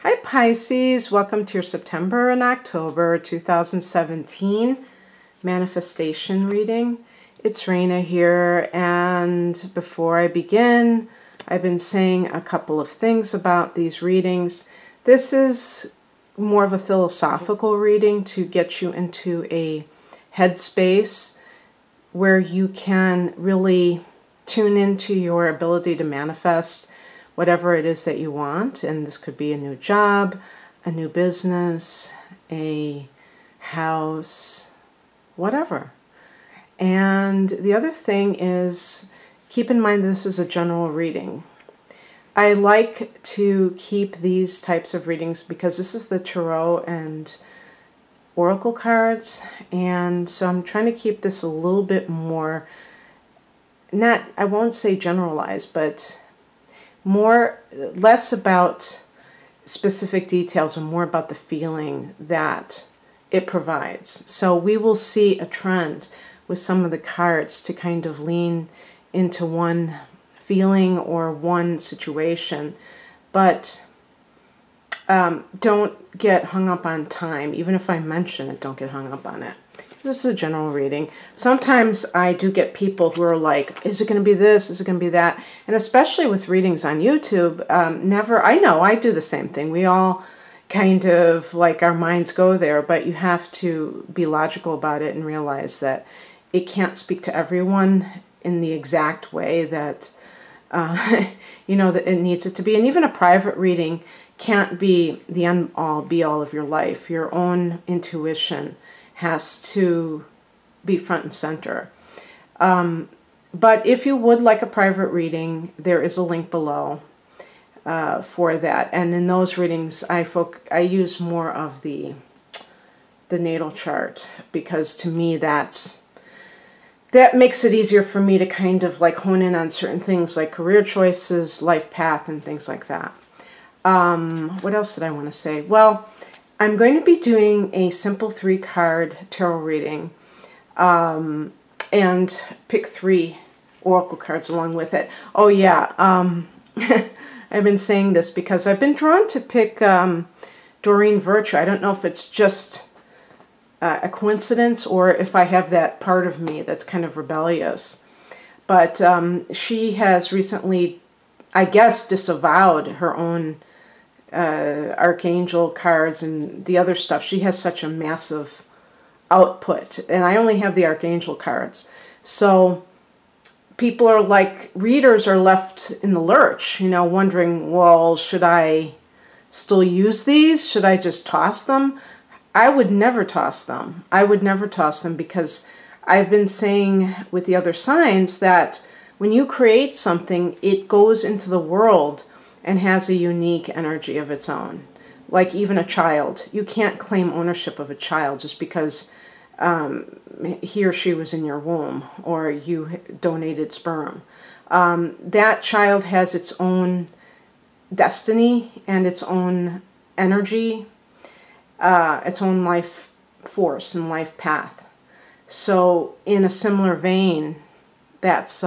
Hi Pisces, welcome to your September and October 2017 manifestation reading. It's Raina here, and before I begin, I've been saying a couple of things about these readings. This is more of a philosophical reading to get you into a headspace where you can really tune into your ability to manifest whatever it is that you want. And this could be a new job, a new business, a house, whatever. And the other thing is, keep in mind this is a general reading. I like to keep these types of readings because this is the Tarot and Oracle cards, and so I'm trying to keep this a little bit more, I won't say generalized, but less about specific details and more about the feeling that it provides. So we will see a trend with some of the cards to kind of lean into one feeling or one situation, but don't get hung up on time. Even if I mention it, don't get hung up on it. This is a general reading. Sometimes I do get people who are like, is it going to be this? Is it going to be that? And especially with readings on YouTube, I know I do the same thing. We all kind of like our minds go there, but you have to be logical about it and realize that it can't speak to everyone in the exact way that, that it needs it to be. And even a private reading can't be the end-all, be-all of your life. Your own intuition has to be front and center. But if you would like a private reading, there is a link below for that. And in those readings, I use more of the natal chart, because to me that makes it easier for me to kind of like hone in on certain things like career choices, life path, and things like that. What else did I want to say? Well, I'm going to be doing a simple 3-card tarot reading and pick 3 oracle cards along with it. Oh yeah, I've been saying this because I've been drawn to pick Doreen Virtue. I don't know if it's just a coincidence or if I have that part of me that's kind of rebellious. But she has recently, I guess, disavowed her own archangel cards and the other stuff. She has such a massive output, and I only have the archangel cards. So people are like, readers are left in the lurch, wondering, well, should I still use these? Should I just toss them? I would never toss them. I would never toss them, because I've been saying with the other signs that when you create something, it goes into the world and has a unique energy of its own. Like even a child. You can't claim ownership of a child just because he or she was in your womb or you donated sperm. That child has its own destiny and its own energy, its own life force and life path. So in a similar vein, that's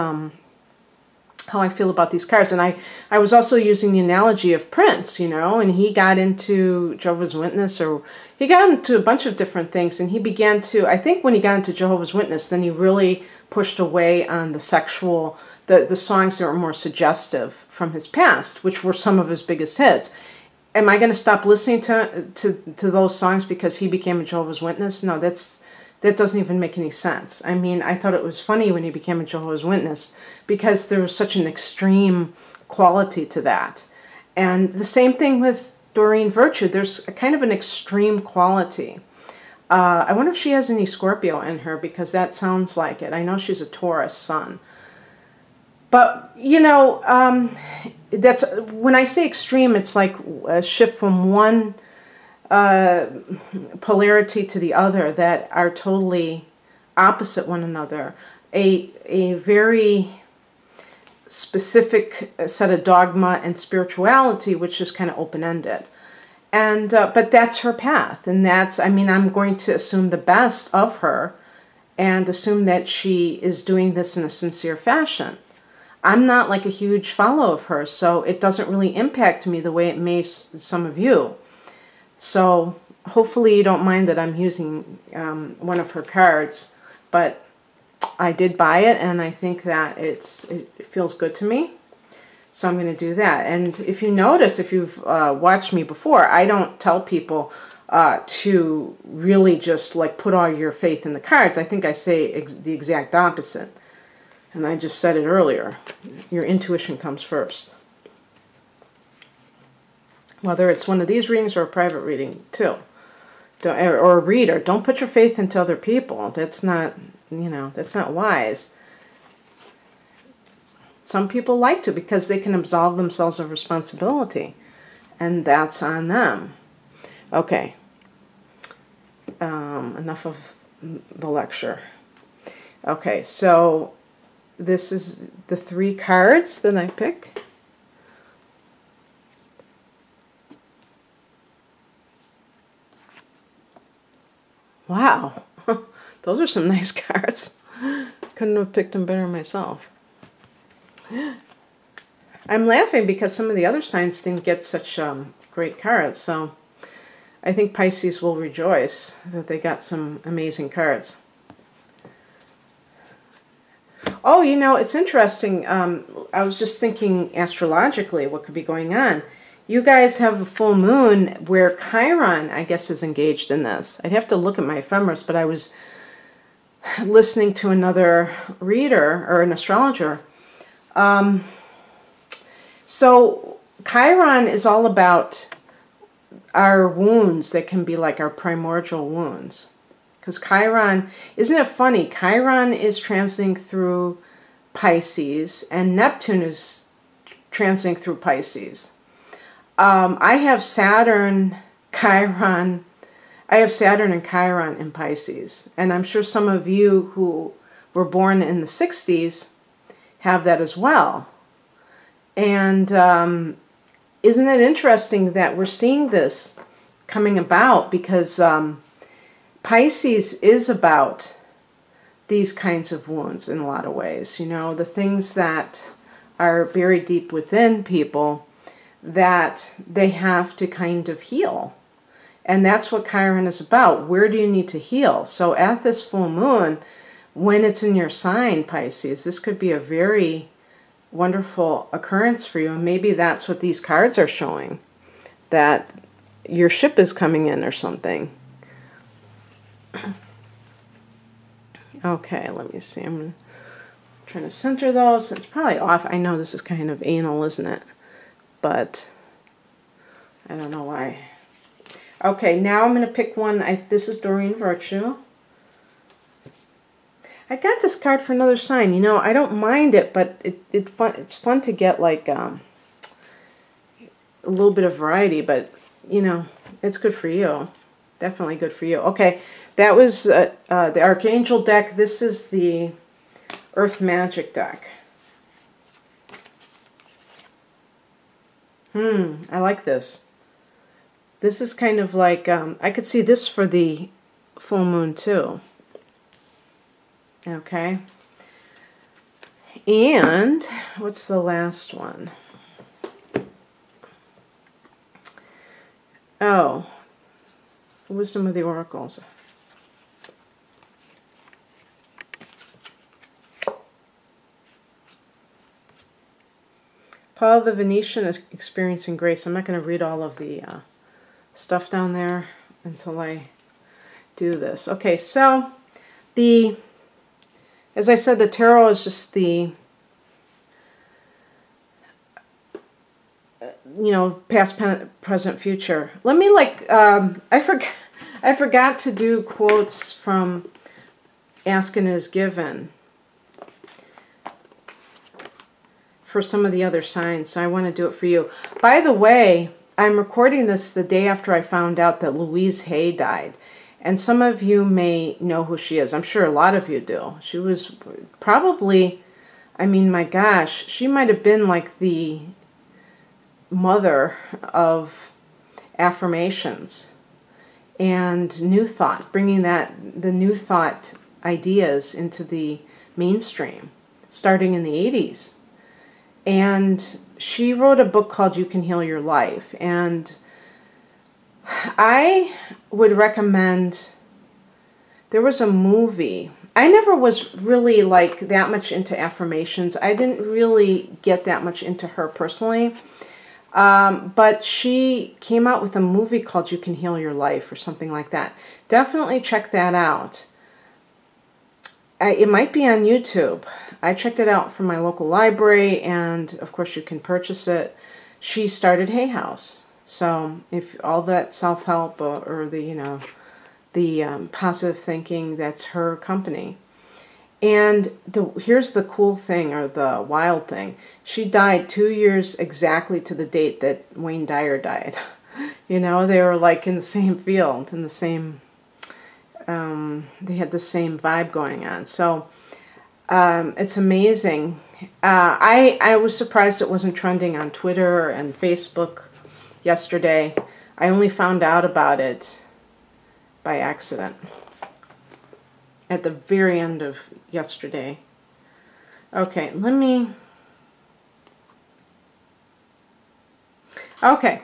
how I feel about these cards. And I was also using the analogy of Prince, and he got into Jehovah's Witness, or he got into a bunch of different things, and he began to, I think when he got into Jehovah's Witness, then he really pushed away on the sexual, the songs that were more suggestive from his past, which were some of his biggest hits. Am I going to stop listening to those songs because he became a Jehovah's Witness? No, that doesn't even make any sense. I mean, I thought it was funny when he became a Jehovah's Witness because there was such an extreme quality to that. And the same thing with Doreen Virtue. There's a kind of an extreme quality. I wonder if she has any Scorpio in her, because that sounds like it. I know she's a Taurus sun. But, that's when I say extreme, it's like a shift from one polarity to the other that are totally opposite one another. A very specific set of dogma and spirituality, which is kind of open-ended. And but that's her path, and I'm going to assume the best of her and assume that she is doing this in a sincere fashion. I'm not like a huge follower of hers, so it doesn't really impact me the way it may some of you. So hopefully you don't mind that I'm using one of her cards, but I did buy it, and I think that it feels good to me. So I'm going to do that. And if you notice, if you've watched me before, I don't tell people to really just like put all your faith in the cards. I think I say the exact opposite. And I just said it earlier. Your intuition comes first. Whether it's one of these readings or a private reading, too. Or a reader. Don't put your faith into other people. That's not, that's not wise. Some people like to because they can absolve themselves of responsibility. And that's on them. Okay. Enough of the lecture. Okay, so this is the 3 cards that I pick. Wow, those are some nice cards. Couldn't have picked them better myself. I'm laughing because some of the other signs didn't get such great cards, so I think Pisces will rejoice that they got some amazing cards. Oh, it's interesting. I was just thinking astrologically what could be going on. You guys have a full moon where Chiron, I guess, is engaged in this. I'd have to look at my ephemeris, but I was listening to another reader or an astrologer. So Chiron is all about our wounds that can be like our primordial wounds. Because Chiron, isn't it funny? Chiron is transiting through Pisces, and Neptune is transiting through Pisces. I have Saturn, Chiron. I have Saturn and Chiron in Pisces, and I'm sure some of you who were born in the 60s have that as well. And isn't it interesting that we're seeing this coming about because Pisces is about these kinds of wounds in a lot of ways. The things that are buried deep within people that they have to kind of heal. And that's what Chiron is about. Where do you need to heal? So at this full moon, when it's in your sign, Pisces, this could be a very wonderful occurrence for you. And maybe that's what these cards are showing, that your ship is coming in or something. Okay, let me see. I'm trying to center those. It's probably off. I know this is kind of anal, isn't it? But I don't know why. Okay, now I'm going to pick one. This is Doreen Virtue. I got this card for another sign. I don't mind it, but it's fun to get like a little bit of variety, but it's good for you. Definitely good for you. Okay, that was the Archangel deck. This is the Earth Magic deck. I like this. This is kind of like, I could see this for the full moon too. Okay. And what's the last one? Oh, Wisdom of the Oracles. Paul the Venetian is experiencing grace. I'm not going to read all of the stuff down there until I do this. Okay, so as I said, the tarot is just the, past, present, future. Let me I forgot to do quotes from Ask and Is Given for some of the other signs, so I want to do it for you. By the way, I'm recording this the day after I found out that Louise Hay died. And some of you may know who she is. I'm sure a lot of you do. She was probably, my gosh, she might have been like the mother of affirmations and New Thought, bringing the New Thought ideas into the mainstream, starting in the 80s. And she wrote a book called You Can Heal Your Life. And I would recommend, there was a movie. I never was really like that much into affirmations. I didn't really get that much into her personally. But she came out with a movie called You Can Heal Your Life or something like that. Definitely check that out. It might be on YouTube. I checked it out from my local library, and of course you can purchase it. She started Hay House. So if all that self-help or the, you know, the positive thinking, that's her company. And here's the cool thing, or the wild thing. She died 2 years exactly to the date that Wayne Dyer died. You know, they were like in the same field, in the same, they had the same vibe going on. So it's amazing. I was surprised it wasn't trending on Twitter and Facebook yesterday. I only found out about it by accident at the very end of yesterday. Okay, okay,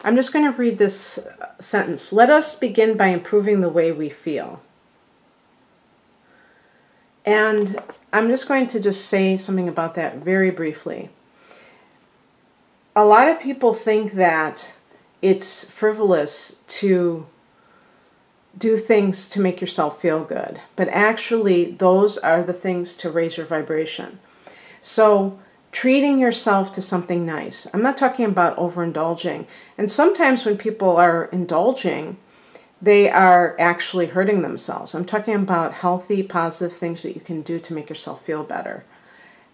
I'm just going to read this sentence. Let us begin by improving the way we feel. And I'm just going to just say something about that very briefly. A lot of people think that it's frivolous to do things to make yourself feel good, but actually those are the things to raise your vibration. So treating yourself to something nice. I'm not talking about overindulging. And sometimes when people are indulging, they are actually hurting themselves. I'm talking about healthy, positive things that you can do to make yourself feel better.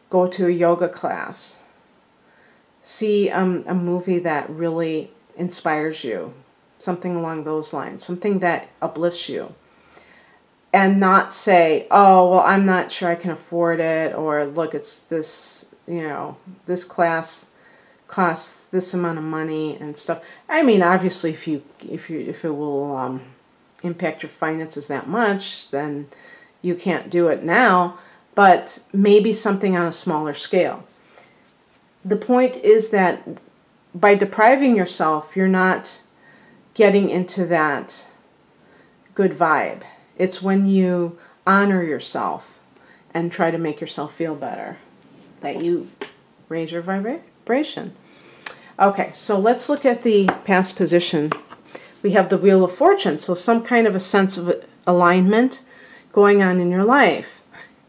Go to a yoga class. See a movie that really inspires you. Something along those lines. Something that uplifts you. And not say, oh, well, I'm not sure I can afford it. Or, look, it's this, you know, this class costs this amount of money and stuff. I mean, obviously, if it will impact your finances that much, then you can't do it now. But maybe something on a smaller scale. The point is that by depriving yourself, you're not getting into that good vibe. It's when you honor yourself and try to make yourself feel better that you raise your vibration. Okay, so let's look at the past position. We have the Wheel of Fortune, so some kind of a sense of alignment going on in your life.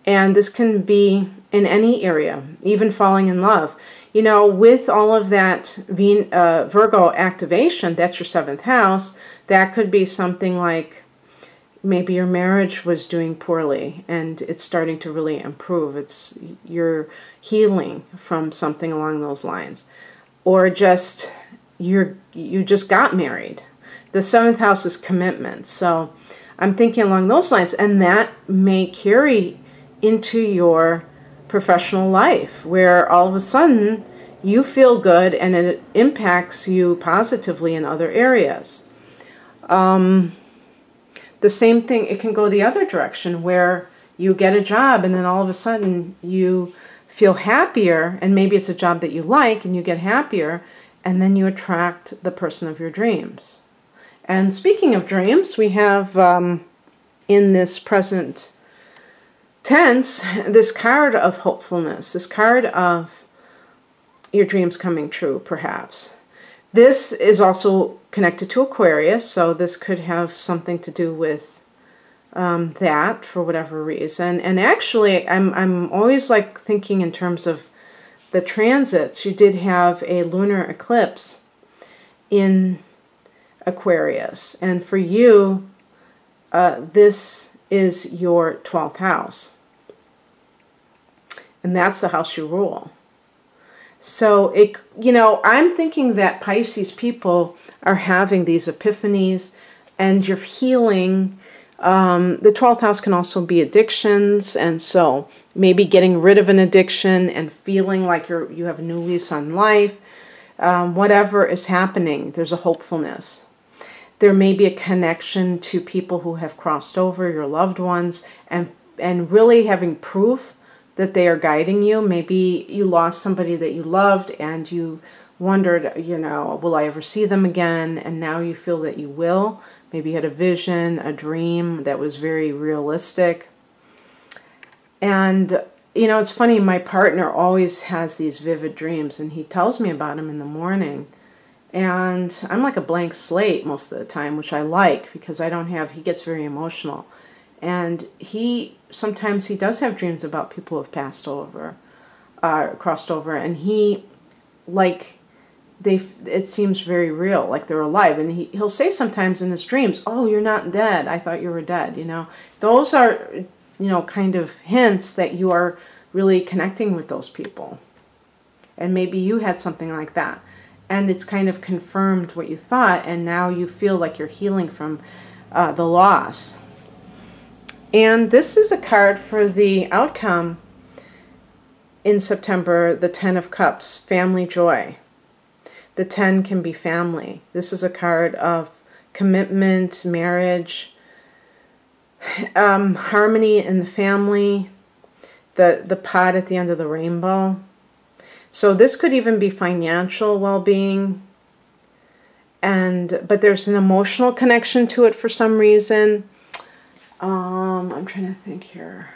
And this can be in any area, even falling in love. You know, with all of that Virgo activation, that's your 7th house, that could be something like maybe your marriage was doing poorly and it's starting to really improve. You're healing from something along those lines. Or just you just got married. The 7th house is commitment. So I'm thinking along those lines, and that may carry into your professional life, where all of a sudden you feel good and it impacts you positively in other areas. The same thing, it can go the other direction, where you get a job and then all of a sudden you feel happier, and maybe it's a job that you like and you get happier, and then you attract the person of your dreams. And speaking of dreams, we have in this present tense, this card of hopefulness, this card of your dreams coming true, perhaps. This is also connected to Aquarius, so this could have something to do with that for whatever reason. And actually, I'm always like thinking in terms of the transits. You did have a lunar eclipse in Aquarius, and for you, this is your 12th house. And that's the house you rule. So, you know, I'm thinking that Pisces people are having these epiphanies and you're healing. The 12th house can also be addictions. And so maybe getting rid of an addiction and feeling like you have a new lease on life. Whatever is happening, there's a hopefulness. There may be a connection to people who have crossed over, your loved ones, and really having proof that they are guiding you. Maybe you lost somebody that you loved and you wondered, you know, will I ever see them again? And now you feel that you will. Maybe you had a vision, a dream that was very realistic. And, you know, it's funny, my partner always has these vivid dreams, and he tells me about them in the morning. And I'm like a blank slate most of the time, which I like, because I don't have, he gets very emotional. And sometimes he does have dreams about people who have passed over, crossed over, and he, like, it seems very real, like they're alive. And he'll say sometimes in his dreams, oh, you're not dead. I thought you were dead, you know. Those are, you know, kind of hints that you are really connecting with those people. And maybe you had something like that. And it's kind of confirmed what you thought, and now you feel like you're healing from the loss. And this is a card for the outcome in September, the 10 of Cups, family joy. The 10 can be family. This is a card of commitment, marriage, harmony in the family, the pot at the end of the rainbow. So this could even be financial well-being, but there's an emotional connection to it for some reason. I'm trying to think here.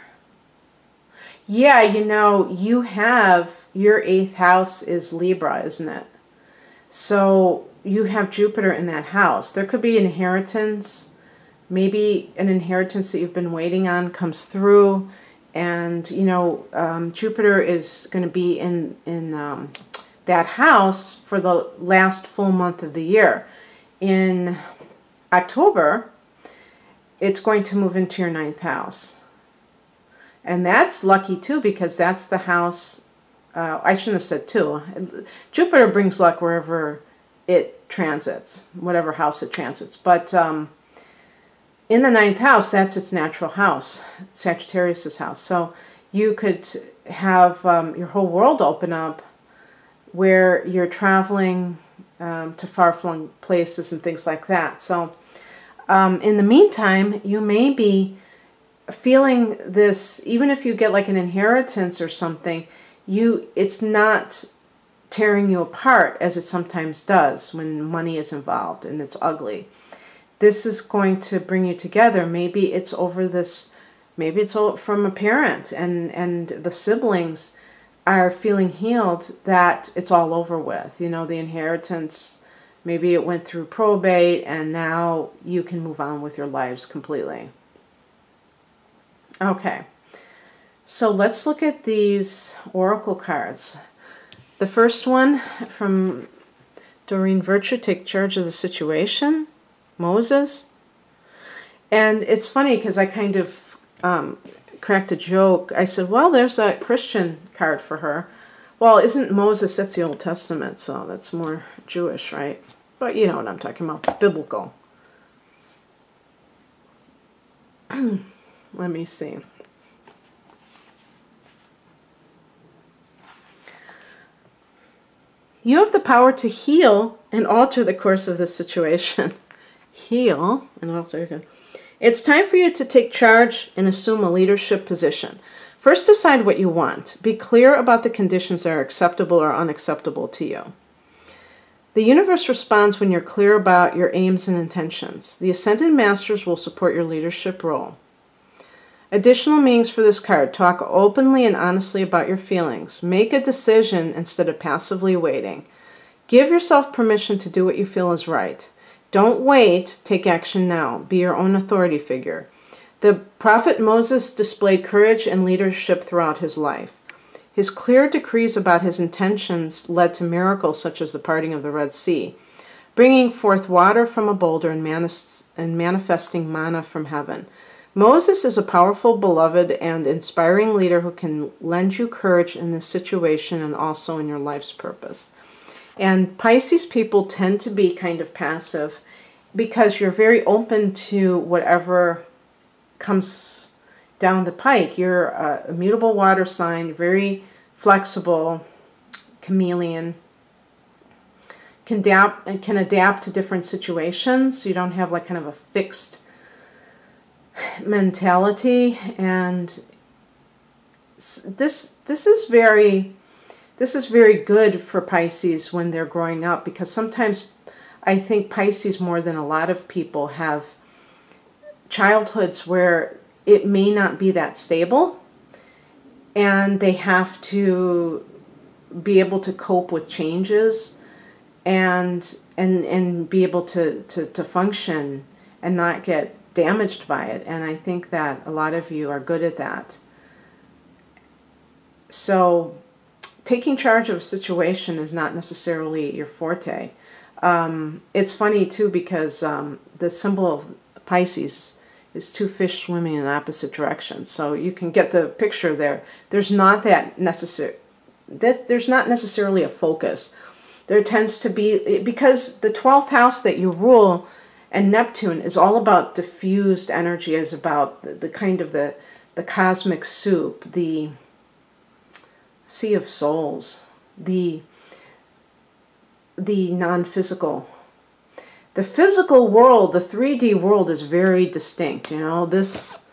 Yeah, you know, you have, your 8th house is Libra, isn't it? So you have Jupiter in that house. There could be inheritance. Maybe an inheritance that you've been waiting on comes through. And, you know, Jupiter is going to be in that house for the last full month of the year. In October, it's going to move into your 9th house. And that's lucky, too, because that's the house... I shouldn't have said 2. Jupiter brings luck wherever it transits, whatever house it transits. But in the 9th house, that's its natural house, Sagittarius's house. So you could have your whole world open up where you're traveling to far-flung places and things like that. So in the meantime, you may be feeling this, even if you get like an inheritance or something, it's not tearing you apart as it sometimes does when money is involved and it's ugly. This is going to bring you together. Maybe it's over this, maybe it's from a parent and the siblings are feeling healed that it's all over with. You know, the inheritance, maybe it went through probate and now you can move on with your lives completely. Okay. So let's look at these oracle cards. The first one from Doreen Virtue, take charge of the situation, Moses. And it's funny because I kind of cracked a joke. I said, well, there's a Christian card for her. Well, isn't Moses, that's the Old Testament, so that's more Jewish, right? But you know what I'm talking about, biblical. Let me see. You have the power to heal and alter the course of this situation. Heal and alter. It's time for you to take charge and assume a leadership position. First, decide what you want. Be clear about the conditions that are acceptable or unacceptable to you. The universe responds when you're clear about your aims and intentions. The Ascended Masters will support your leadership role. Additional meanings for this card. Talk openly and honestly about your feelings. Make a decision instead of passively waiting. Give yourself permission to do what you feel is right. Don't wait. Take action now. Be your own authority figure. The prophet Moses displayed courage and leadership throughout his life. His clear decrees about his intentions led to miracles such as the parting of the Red Sea, bringing forth water from a boulder and manifesting manna from heaven. Moses is a powerful, beloved, and inspiring leader who can lend you courage in this situation and also in your life's purpose. And Pisces people tend to be kind of passive because you're very open to whatever comes down the pike. You're a immutable water sign, very flexible, chameleon, can adapt to different situations. You don't have like kind of a fixed mentality, and this is very good for Pisces when they're growing up, because sometimes I think Pisces, more than a lot of people, have childhoods where it may not be that stable, and they have to be able to cope with changes and be able to function and not get damaged by it. And I think that a lot of you are good at that. So taking charge of a situation is not necessarily your forte. It's funny too, because the symbol of Pisces is two fish swimming in opposite directions. So you can get the picture there. There's not necessarily a focus. There tends to be, because the 12th house that you rule, and Neptune, is all about diffused energy, is about the kind of the cosmic soup, the sea of souls, the non-physical. The physical world, the 3D world, is very distinct. You know, this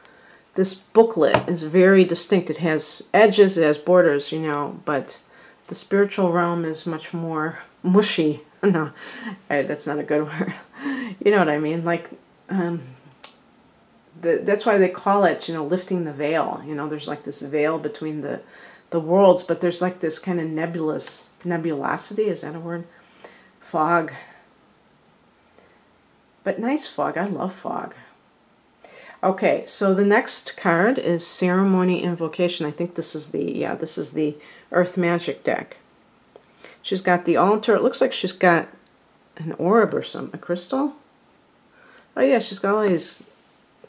booklet is very distinct. It has edges, it has borders, you know, but the spiritual realm is much more mushy. No, that's not a good word. You know what I mean? Like, that's why they call it, you know, lifting the veil. You know, there's like this veil between the worlds, but there's like this kind of nebulosity, is that a word? Fog. But nice fog. I love fog. Okay, so the next card is Ceremony Invocation. I think this is the Earth Magic deck. She's got the altar. It looks like she's got an orb or a crystal. Oh yeah, she's got all these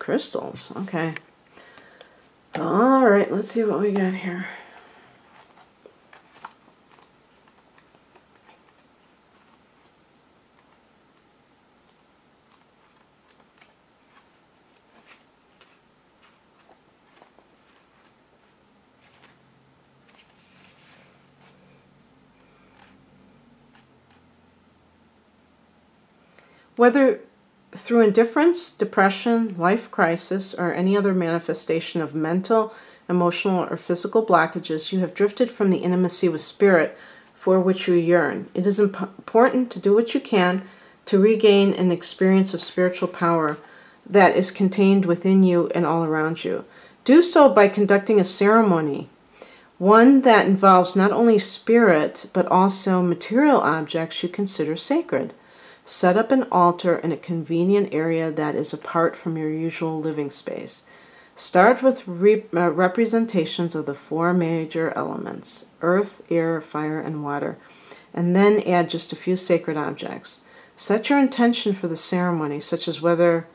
crystals. Okay. All right, let's see what we got here. Whether through indifference, depression, life crisis, or any other manifestation of mental, emotional, or physical blockages, you have drifted from the intimacy with spirit for which you yearn. It is important to do what you can to regain an experience of spiritual power that is contained within you and all around you. Do so by conducting a ceremony, one that involves not only spirit, but also material objects you consider sacred. Set up an altar in a convenient area that is apart from your usual living space. Start with representations of the four major elements: earth, air, fire, and water, and then add just a few sacred objects. Set your intention for the ceremony, such as whether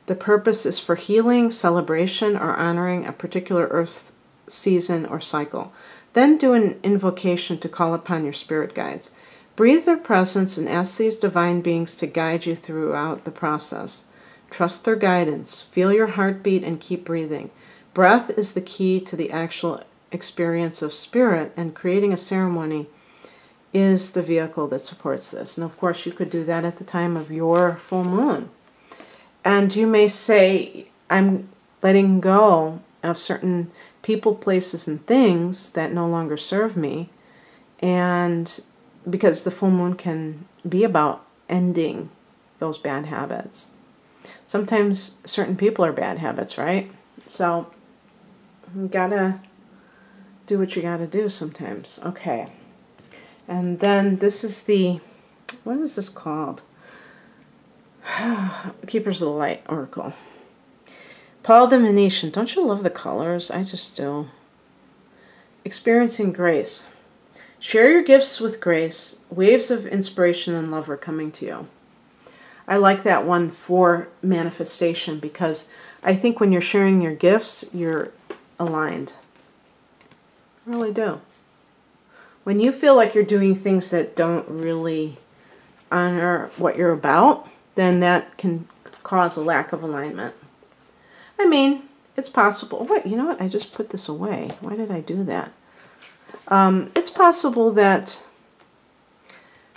the purpose is for healing, celebration, or honoring a particular earth season or cycle. Then do an invocation to call upon your spirit guides. Breathe their presence and ask these divine beings to guide you throughout the process. Trust their guidance. Feel your heartbeat and keep breathing. Breath is the key to the actual experience of spirit, and creating a ceremony is the vehicle that supports this. And of course, you could do that at the time of your full moon. And you may say, I'm letting go of certain people, places, and things that no longer serve me. And because the full moon can be about ending those bad habits. Sometimes certain people are bad habits, right? So you gotta do what you gotta do sometimes. Okay. And then this is the, what is this called? Keepers of the Light Oracle. Paul the Venetian. Don't you love the colors? I just do. Experiencing grace. Share your gifts with grace. Waves of inspiration and love are coming to you. I like that one for manifestation, because I think when you're sharing your gifts, you're aligned. I really do. When you feel like you're doing things that don't really honor what you're about, then that can cause a lack of alignment. I mean, it's possible. What? You know what? I just put this away. Why did I do that? It's possible that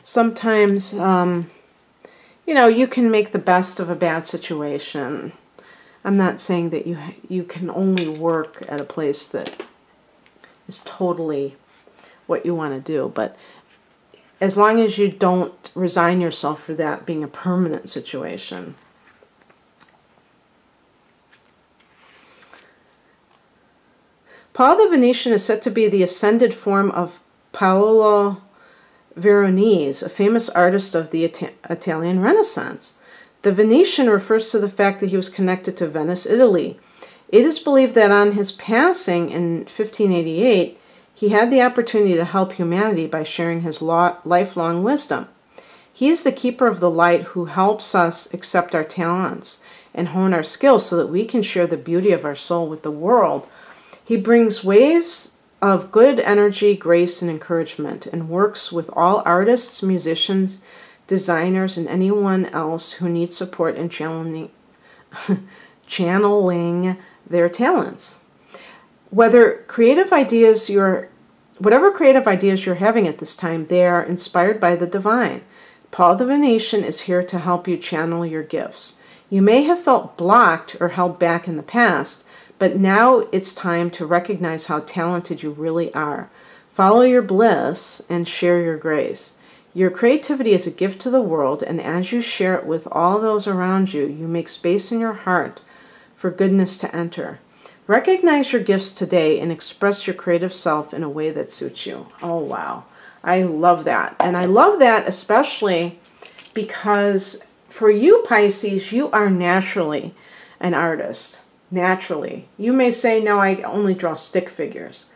sometimes, you know, you can make the best of a bad situation. I'm not saying that you can only work at a place that is totally what you want to do. But as long as you don't resign yourself for that being a permanent situation. Paul the Venetian is said to be the ascended form of Paolo Veronese, a famous artist of the Italian Renaissance. The Venetian refers to the fact that he was connected to Venice, Italy. It is believed that on his passing in 1588, he had the opportunity to help humanity by sharing his lifelong wisdom. He is the keeper of the light who helps us accept our talents and hone our skills so that we can share the beauty of our soul with the world. He brings waves of good energy, grace, and encouragement, and works with all artists, musicians, designers, and anyone else who needs support in channeling their talents. Whatever creative ideas you're having at this time, they are inspired by the divine. Paul the Venetian is here to help you channel your gifts. You may have felt blocked or held back in the past, but now it's time to recognize how talented you really are. Follow your bliss and share your grace. Your creativity is a gift to the world, and as you share it with all those around you, you make space in your heart for goodness to enter. Recognize your gifts today and express your creative self in a way that suits you. Oh, wow. I love that. And I love that especially because for you, Pisces, you are naturally an artist. Naturally. You may say, no, I only draw stick figures.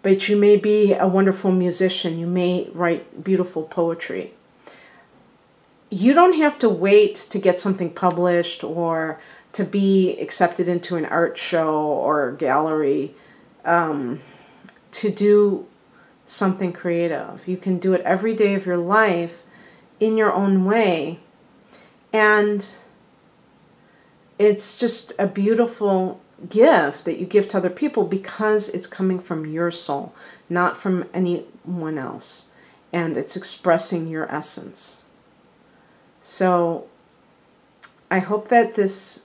But you may be a wonderful musician. You may write beautiful poetry. You don't have to wait to get something published or to be accepted into an art show or gallery to do something creative. You can do it every day of your life in your own way. And it's just a beautiful gift that you give to other people because it's coming from your soul, not from anyone else. And it's expressing your essence. So I hope that this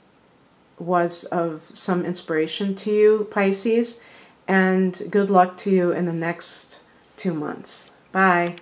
was of some inspiration to you, Pisces, and good luck to you in the next 2 months. Bye.